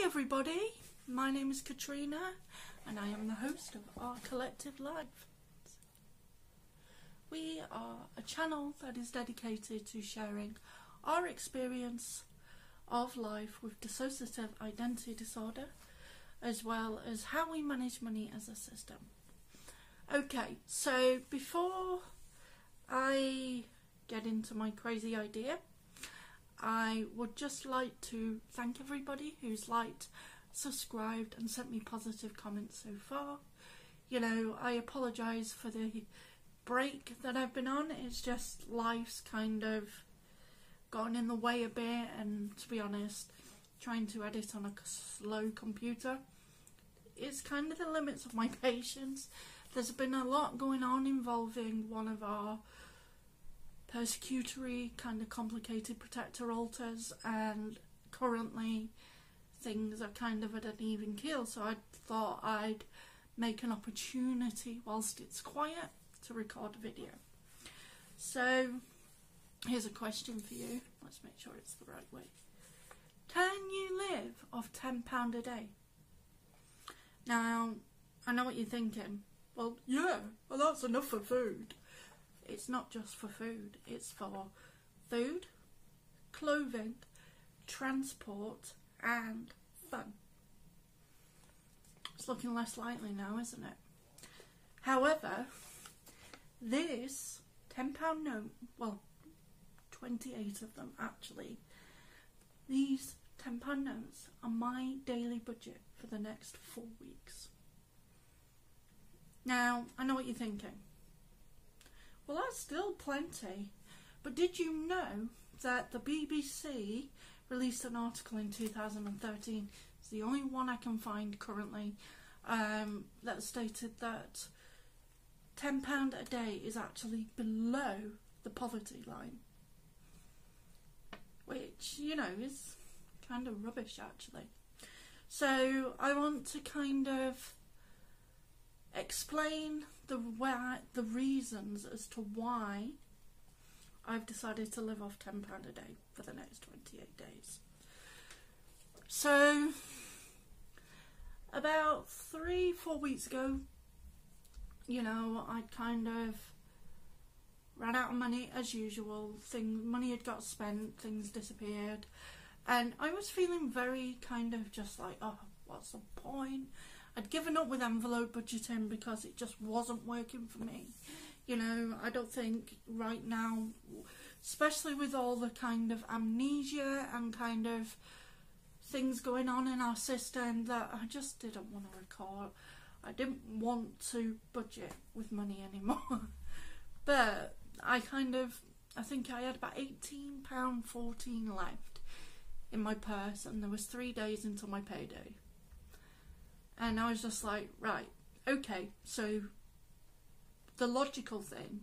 Hi everybody, my name is Katrina and I am the host of Our Collective Life. We are a channel that is dedicated to sharing our experience of life with dissociative identity disorder, as well as how we manage money as a system. Okay, so before I get into my crazy idea, I would just like to thank everybody who's liked, subscribed and sent me positive comments so far. You know, I apologise for the break that I've been on. It's just life's kind of gotten in the way a bit, and to be honest, trying to edit on a slow computer is kind of the limits of my patience. There's been a lot going on involving one of our persecutory, kind of complicated protector alters, and currently things are kind of at an even keel, so I thought I'd make an opportunity whilst it's quiet to record a video. So here's a question for you. Let's make sure it's the right way. Can you live off £10 a day? Now, I know what you're thinking. Well, yeah, well that's enough for food. It's not just for food, it's for food, clothing, transport and fun. It's looking less likely now, isn't it? However, this £10 note, well, 28 of them actually, these £10 notes are my daily budget for the next 4 weeks. Now, I know what you're thinking. Well, that's still plenty. But did you know that the BBC released an article in 2013, it's the only one I can find currently, that stated that £10 a day is actually below the poverty line. Which, you know, is kind of rubbish actually. So I want to kind of explain the reasons as to why I've decided to live off £10 a day for the next 28 days. So about 3-4 weeks ago, you know, I'd kind of ran out of money as usual. Money had got spent, things disappeared, and I was feeling very kind of just like, oh, what's the point? I'd given up with envelope budgeting because it just wasn't working for me. You know, I don't think right now, especially with all the kind of amnesia and kind of things going on in our system, that I just didn't want to record. I didn't want to budget with money anymore. But I think I had about £18.14 left in my purse, and there was 3 days until my payday. And I was just like, right, okay, so the logical thing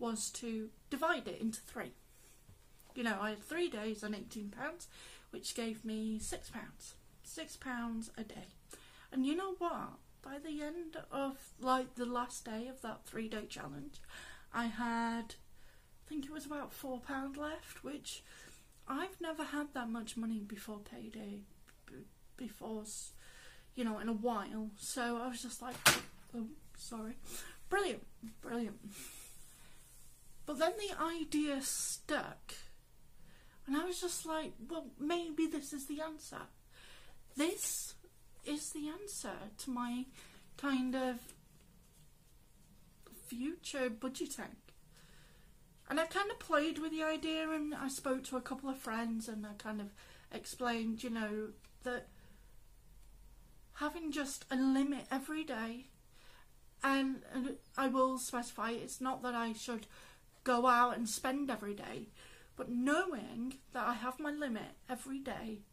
was to divide it into 3. You know, I had 3 days and £18, which gave me £6. £6 a day. And you know what? By the end of, like, the last day of that 3-day challenge, I had, I think it was about £4 left, which I've never had that much money before payday, before, you know, in a while. So I was just like, oh, sorry. Brilliant, brilliant. But then the idea stuck, and I was just like, well, maybe this is the answer. This is the answer to my kind of future budgeting. And I kind of played with the idea, and I spoke to a couple of friends, and I kind of explained, you know, that having just a limit every day, and I will specify, it's not that I should go out and spend every day, but knowing that I have my limit every day,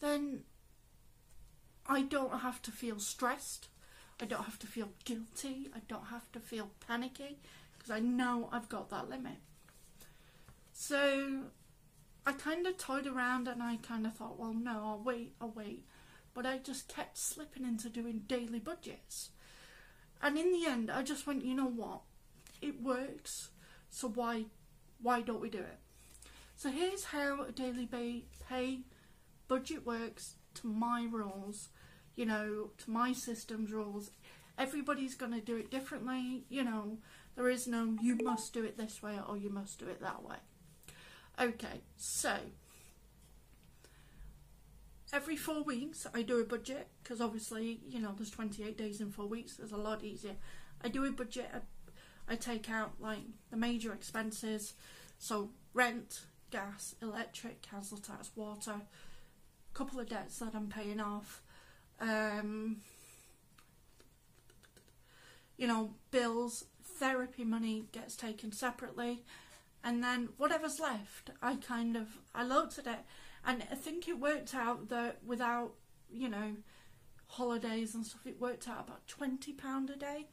then I don't have to feel stressed, I don't have to feel guilty, I don't have to feel panicky, because I know I've got that limit. So I kind of toyed around, and I kind of thought, well, no, I'll wait. But I just kept slipping into doing daily budgets. And in the end, I just went, you know what? It works, so why don't we do it? So here's how a daily pay budget works to my rules, you know, to my system's rules. Everybody's going to do it differently, you know. There is no, you must do it this way or you must do it that way. Okay, so every 4 weeks I do a budget, because obviously, you know, there's 28 days in 4 weeks. It's a lot easier. I do a budget. I take out like the major expenses, so rent, gas, electric, council tax, water, a couple of debts that I'm paying off, you know, bills, therapy money gets taken separately, and then whatever's left, I looked at it, and I think it worked out that without, you know, holidays and stuff, it worked out about £20 a day,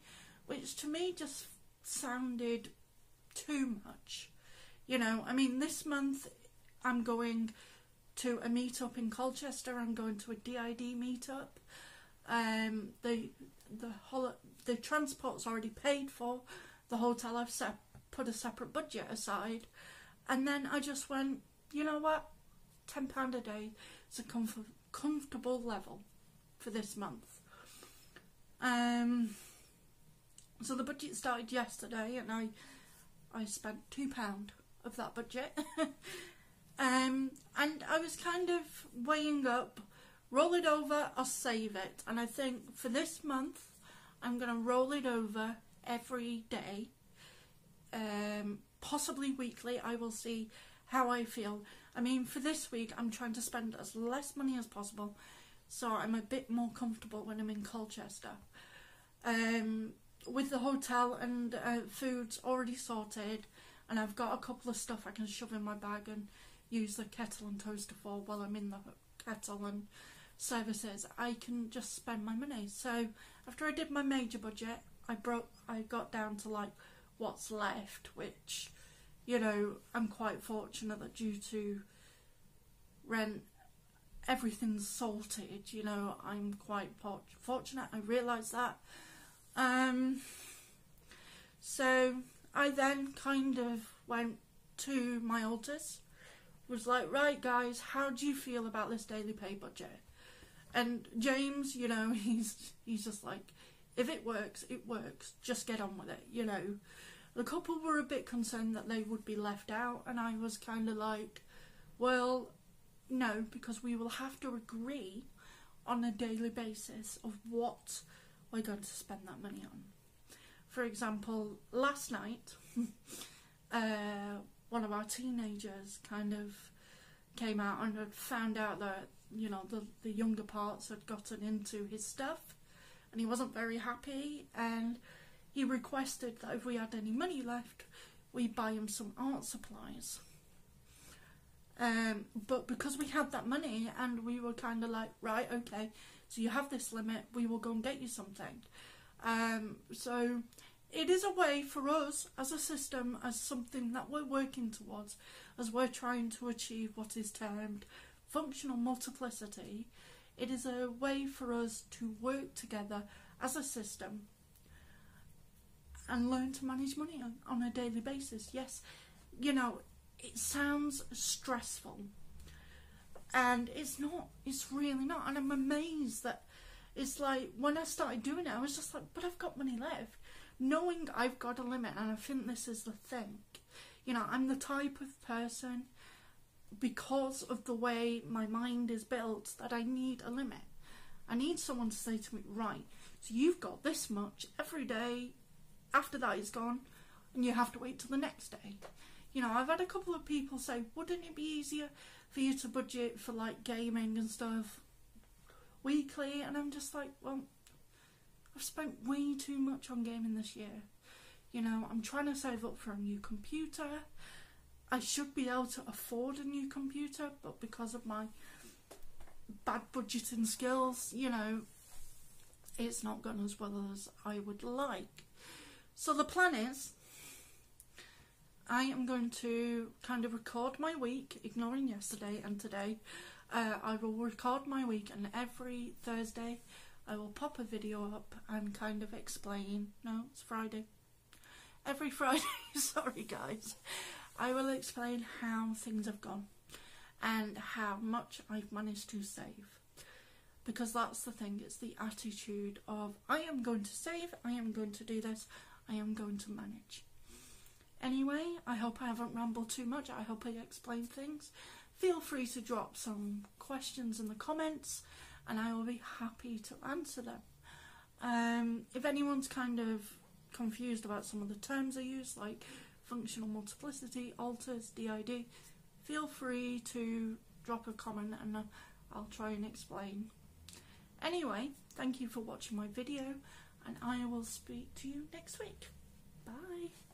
which to me just sounded too much. You know, I mean, this month I'm going to a meetup in Colchester. I'm going to a DID meetup. The transport's already paid for. The hotel, I've put a separate budget aside, and then I just went, you know what, £10 a day is a comfortable level for this month. So the budget started yesterday, and I spent £2 of that budget. And I was kind of weighing up, roll it over or save it. And I think for this month, I'm going to roll it over every day, possibly weekly. I will see how I feel. I mean, for this week, I'm trying to spend as less money as possible, so I'm a bit more comfortable when I'm in Colchester. With the hotel and food's already sorted, and I've got a couple of stuff I can shove in my bag and use the kettle and toaster for while I'm in the kettle and services. I can just spend my money. So after I did my major budget, I got down to like what's left, which, you know, I'm quite fortunate that due to rent, everything's sorted. You know, I'm quite fortunate. I realise that. So I then kind of went to my alters, was like, right guys, how do you feel about this daily pay budget? And James, you know, he's just like, if it works, it works, just get on with it, you know. The couple were a bit concerned that they would be left out, and I was kind of like, well, no, because we will have to agree on a daily basis of what we're going to spend that money on. For example, last night, one of our teenagers kind of came out and had found out that, you know, the younger parts had gotten into his stuff, and he wasn't very happy, and he requested that if we had any money left, we buy him some art supplies. But because we had that money, and we were kind of like, right, okay, so you have this limit, we will go and get you something. So it is a way for us as a system, as something that we're working towards, as we're trying to achieve what is termed functional multiplicity. It is a way for us to work together as a system and learn to manage money on a daily basis. Yes, you know, it sounds stressful, and it's not, it's really not, and I'm amazed that it's like, when I started doing it, I was just like, but I've got money left, knowing I've got a limit. And I think this is the thing, you know, I'm the type of person, because of the way my mind is built, that I need a limit. I need someone to say to me, right, so you've got this much every day, after that is gone, and you have to wait till the next day. You know, I've had a couple of people say, wouldn't it be easier for you to budget for like gaming and stuff weekly? And I'm just like, well, I've spent way too much on gaming this year. You know, I'm trying to save up for a new computer. I should be able to afford a new computer, but because of my bad budgeting skills, you know, it's not gone as well as I would like. So the plan is, I am going to kind of record my week, ignoring yesterday and today. I will record my week, and every Thursday I will pop a video up and kind of explain. No, it's Friday. Every Friday, sorry guys. I will explain how things have gone. and how much I've managed to save. Because that's the thing, it's the attitude of I am going to save, I am going to do this, I am going to manage. Anyway, I hope I haven't rambled too much, I hope I explained things. Feel free to drop some questions in the comments and I will be happy to answer them. If anyone's kind of confused about some of the terms I use, like functional multiplicity, alters, DID, feel free to drop a comment and I'll try and explain. Anyway, thank you for watching my video and I will speak to you next week. Bye.